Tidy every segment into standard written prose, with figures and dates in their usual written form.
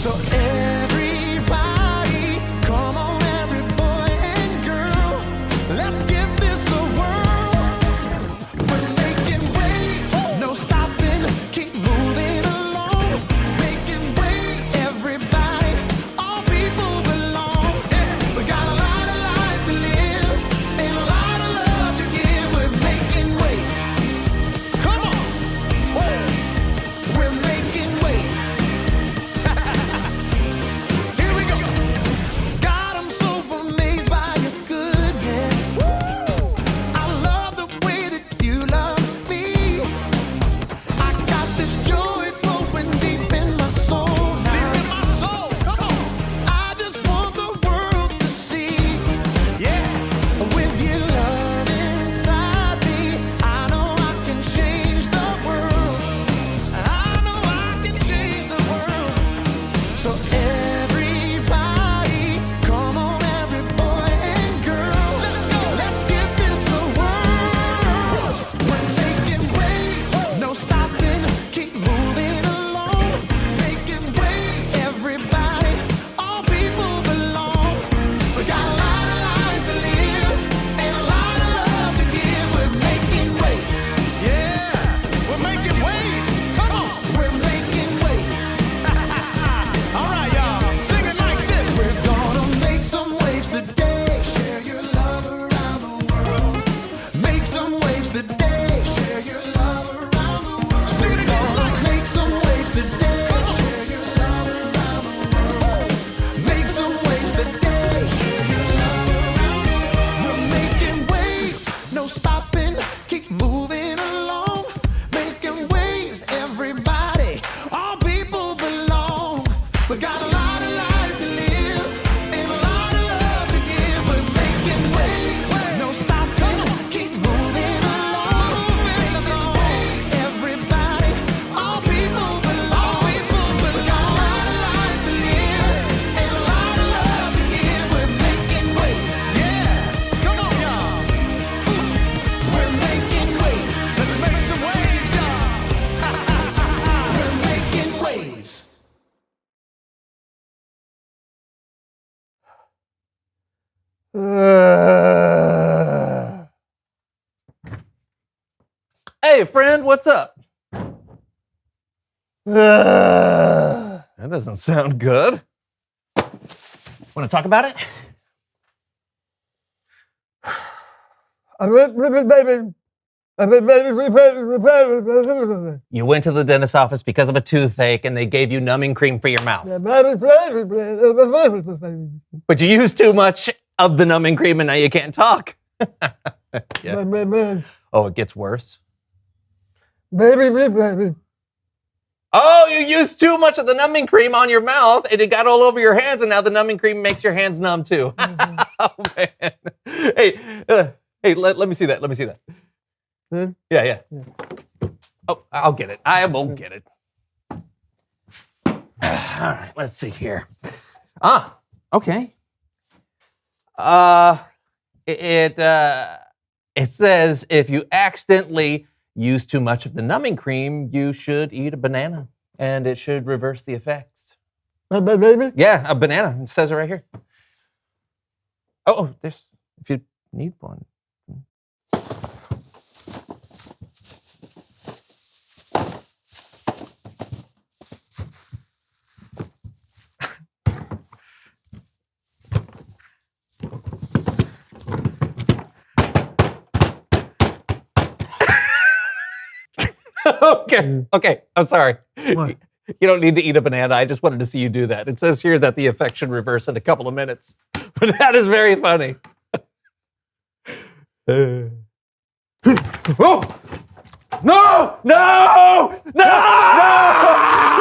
So everybody, come on, every boy and girl, let's give this a whirl. We're making waves, no stopping, keep moving along. Making waves, everybody, all people belong. We got a lot of life to live, and a lot of love to give. We're making waves. Come on. We're making waves. Here we go. God, I'm so amazed by your goodness. I love the way that you love me. I got this joy flowing deep in my soul now. Deep in my soul. Come on. I just want the world to see. Yeah. With your love inside me, I know I can change the world. I know I can change the world. So everybody, come on, every boy and girl, let's go. Let's give this a whirl. We're making waves, no stopping, keep moving along. Making waves, everybody, all people belong. We got a lot of life to live, and a lot of love to give. We're making waves. Yeah, we're making waves. Come on, we're making waves. All right, y'all, sing it like this. We're gonna make some waves today. Share your love around the world. Make some waves today. Share your love around the world. Sing it again. Make some waves today. Share your love around the world. Make some waves today. Share your love around the world. We're making waves, no stopping, keep moving along. Making waves, everybody, all people belong. We got a lot of life to live, and a lot of love to give. We're making waves, no stopping, keep moving along. Making waves, everybody, all people belong. We got a lot of life to live, and a lot of love to give. We're making waves, yeah. Come on, y'all. We're making waves. Let's make some waves, y'all. We're making waves. Hey, friend, what's up? That doesn't sound good. Want to talk about it? You went to the dentist's office because of a toothache and they gave you numbing cream for your mouth. But you used too much of the numbing cream and now you can't talk. Yeah. Oh, it gets worse? Oh, you used too much of the numbing cream on your mouth and it got all over your hands and now the numbing cream makes your hands numb too. Oh, man. Hey, let me see that. Let me see that. Yeah. Oh, I'll get it. I will get it. All right, let's see here. Okay. It says if you accidentally use too much of the numbing cream, you should eat a banana, and it should reverse the effects. Yeah, a banana. It says it right here. Oh, there's if you need one. Okay. I'm sorry. What? You don't need to eat a banana. I just wanted to see you do that. It says here that the effect should reverse in a couple of minutes. But that is very funny. Oh! No! No! No! No!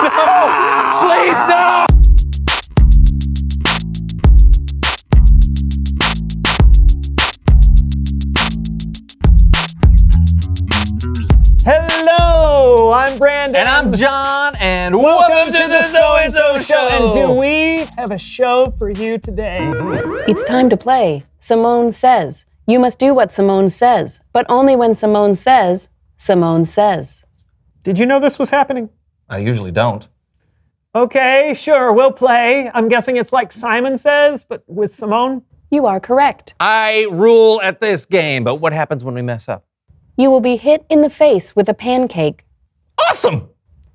No! Please, no! Hello, I'm Brandon. And I'm John, and welcome to the So-and-So Show. And do we have a show for you today? It's time to play. Simone says. You must do what Simone says, but only when Simone says, Simone says. Did you know this was happening? I usually don't. Okay, sure, we'll play. I'm guessing it's like Simon Says, but with Simone. You are correct. I rule at this game, but what happens when we mess up? You will be hit in the face with a pancake. Awesome!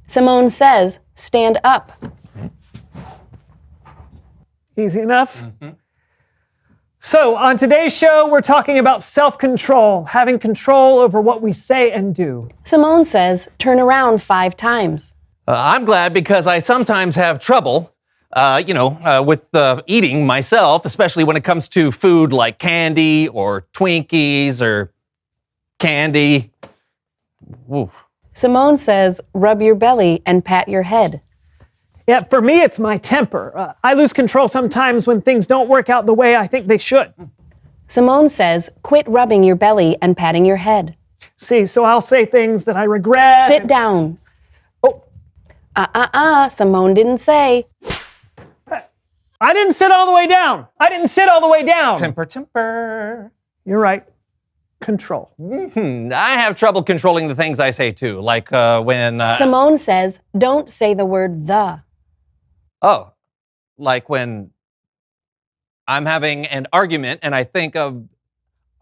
Simone Says, stand up. Easy enough. So, on today's show, we're talking about self-control, having control over what we say and do. Simone Says, turn around 5 times. I'm glad because I sometimes have trouble, with eating myself, especially when it comes to food like candy or Twinkies or candy. Ooh. Simone Says, rub your belly and pat your head. Yeah, for me, it's my temper. I lose control sometimes when things don't work out the way I think they should. Simone Says, quit rubbing your belly and patting your head. See, so I'll say things that I regret. Sit down. Oh, Simone didn't say. I didn't sit all the way down. I didn't sit all the way down. Temper. You're right. Control. I have trouble controlling the things I say too, like when... Simone Says, don't say the word the. Oh, like when I'm having an argument and I think of,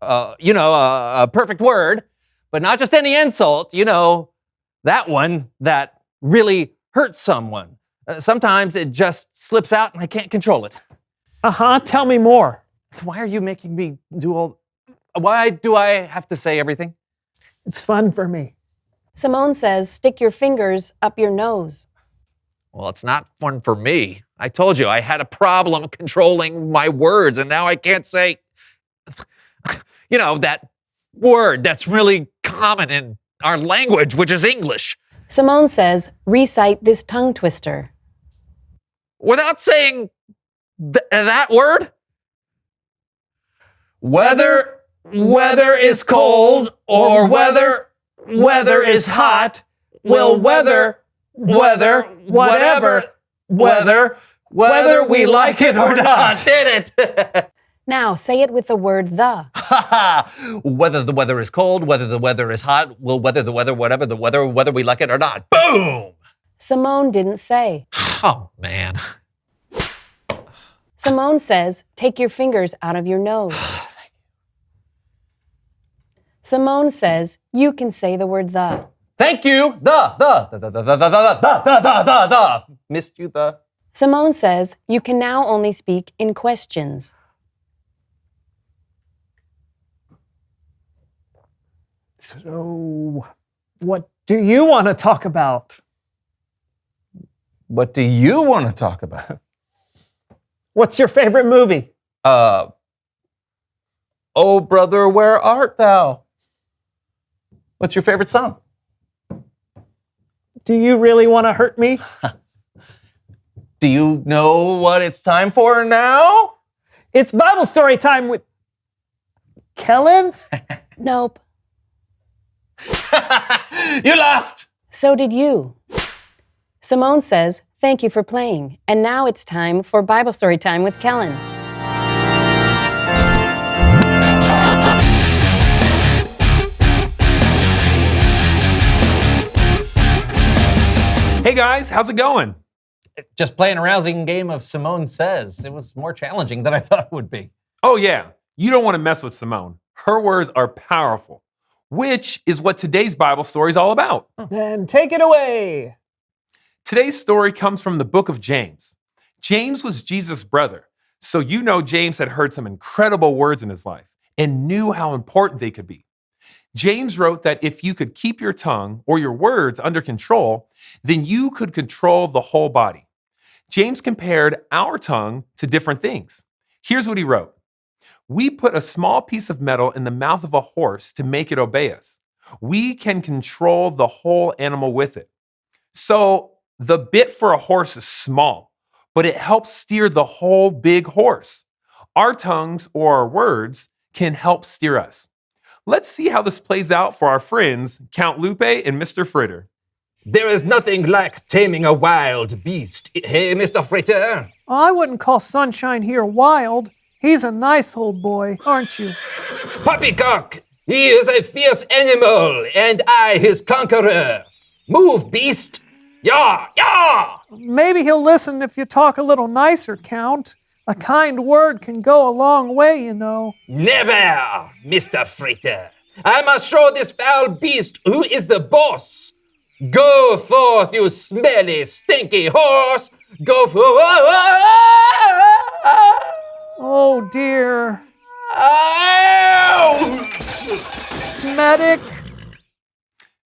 a perfect word, but not just any insult, that one that really hurts someone. Sometimes it just slips out and I can't control it. Tell me more. Why are you making me do all... Why do I have to say everything? It's fun for me. Simone Says, stick your fingers up your nose. Well, it's not fun for me. I told you I had a problem controlling my words, and now I can't say, that word that's really common in our language, which is English. Simone Says, recite this tongue twister. Without saying that word? Whether is cold or whether is hot, whether we like it or not. Did it? Now say it with the word the. Whether the weather is cold, whether the weather is hot, whether we like it or not. Boom! Simone didn't say. Oh, man. Simone Says, take your fingers out of your nose. Simone Says, you can say the word the. Thank you. The. Missed you, the. Simone Says, you can now only speak in questions. So, what do you want to talk about? What do you want to talk about? What's your favorite movie? Oh, brother, where art thou? What's your favorite song? Do you really want to hurt me? Do you know what it's time for now? It's Bible story time with Kellen? Nope. You lost. So did you. Simone Says, thank you for playing. And now it's time for Bible story time with Kellen. Hey guys, how's it going? Just playing a rousing game of Simone Says. It was more challenging than I thought it would be. Oh yeah, you don't want to mess with Simone. Her words are powerful, which is what today's Bible story is all about. Then take it away. Today's story comes from the book of James. James was Jesus' brother, so you know James had heard some incredible words in his life and knew how important they could be. James wrote that if you could keep your tongue or your words under control, then you could control the whole body. James compared our tongue to different things. Here's what he wrote. We put a small piece of metal in the mouth of a horse to make it obey us. We can control the whole animal with it. So the bit for a horse is small, but it helps steer the whole big horse. Our tongues or our words can help steer us. Let's see how this plays out for our friends, Count Lupe and Mr. Fritter. There is nothing like taming a wild beast. Hey, Mr. Fritter. I wouldn't call Sunshine here wild. He's a nice old boy, aren't you? Poppycock, he is a fierce animal, and I his conqueror. Move, beast. Yeah, yeah. Maybe he'll listen if you talk a little nicer, Count. A kind word can go a long way, you know. Never, Mr. Fritter. I must show this foul beast who is the boss. Go forth, you smelly, stinky horse. Go forth. Oh dear. Ow! Medic.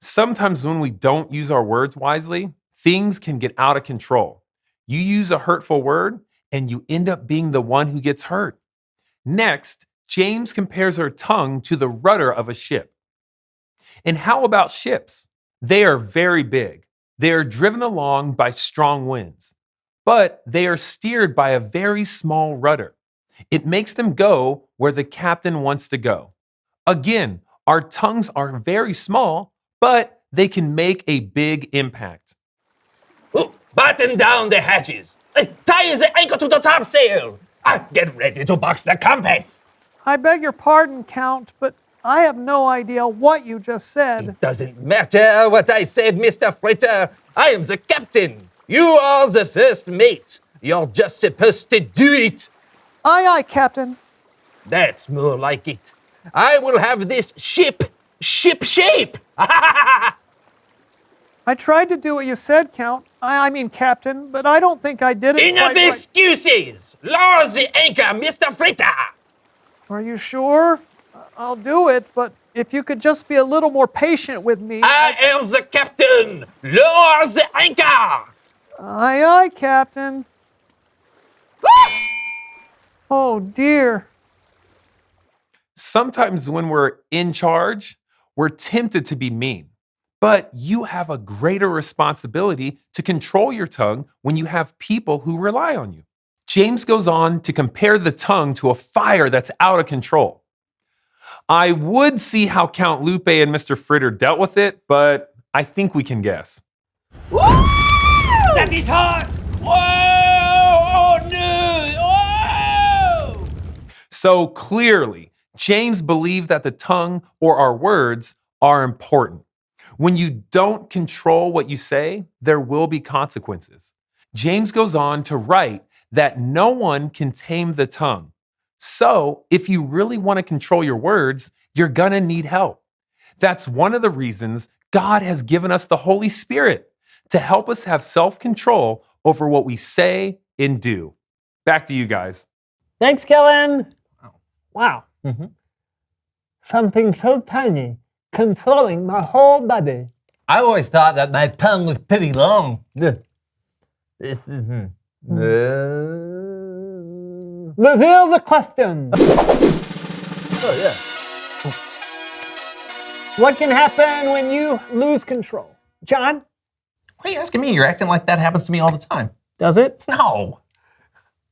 Sometimes when we don't use our words wisely, things can get out of control. You use a hurtful word, and you end up being the one who gets hurt. Next, James compares our tongue to the rudder of a ship. And how about ships? They are very big. They are driven along by strong winds, but they are steered by a very small rudder. It makes them go where the captain wants to go. Again, our tongues are very small, but they can make a big impact. Batten down the hatches. Tie the anchor to the topsail. Get ready to box the compass. I beg your pardon, Count, but I have no idea what you just said. It doesn't matter what I said, Mr. Fritter. I am the captain. You are the first mate. You're just supposed to do it. Aye, aye, Captain. That's more like it. I will have this ship shape. I tried to do what you said, Count. I mean, Captain, but I don't think I did it Enough quite right. excuses. Lower the anchor, Mr. Fritter. Are you sure? I'll do it, but if you could just be a little more patient with me. I am the captain. Lower the anchor. Aye, aye, Captain. Oh, dear. Sometimes when we're in charge, we're tempted to be mean. But you have a greater responsibility to control your tongue when you have people who rely on you. James goes on to compare the tongue to a fire that's out of control. I would see how Count Lupe and Mr. Fritter dealt with it, but I think we can guess. That is hard. Whoa! Oh no! Whoa! So clearly, James believed that the tongue or our words are important. When you don't control what you say, there will be consequences. James goes on to write that no one can tame the tongue. So if you really want to control your words, you're gonna need help. That's one of the reasons God has given us the Holy Spirit to help us have self-control over what we say and do. Back to you guys. Thanks, Kellen. Wow. Mhm. Something so tiny controlling my whole body. I always thought that my tongue was pretty long. Reveal the question. Oh, yeah. What can happen when you lose control? John, Why are you asking me? You're acting like that happens to me all the time. does it? No.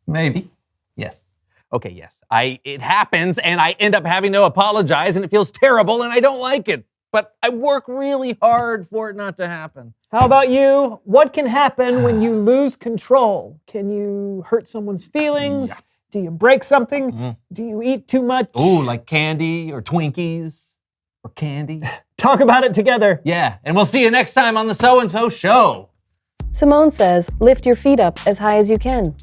Maybe. Yes. Okay, yes. It happens and I end up having to apologize and it feels terrible and I don't like it. But I work really hard for it not to happen. How about you? What can happen when you lose control? Can you hurt someone's feelings? Do you break something? Do you eat too much? Ooh, like candy or Twinkies or candy. Talk about it together. Yeah, and we'll see you next time on the So-and-So Show. Simone says, lift your feet up as high as you can.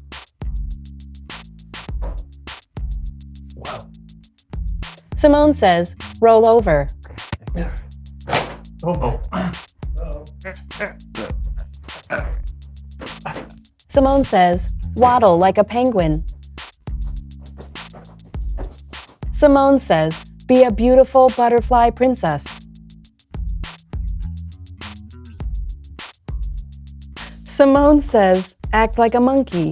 Wow. Simone says, roll over. Oh. Simone says, waddle like a penguin. Simone says, be a beautiful butterfly princess. Simone says, act like a monkey.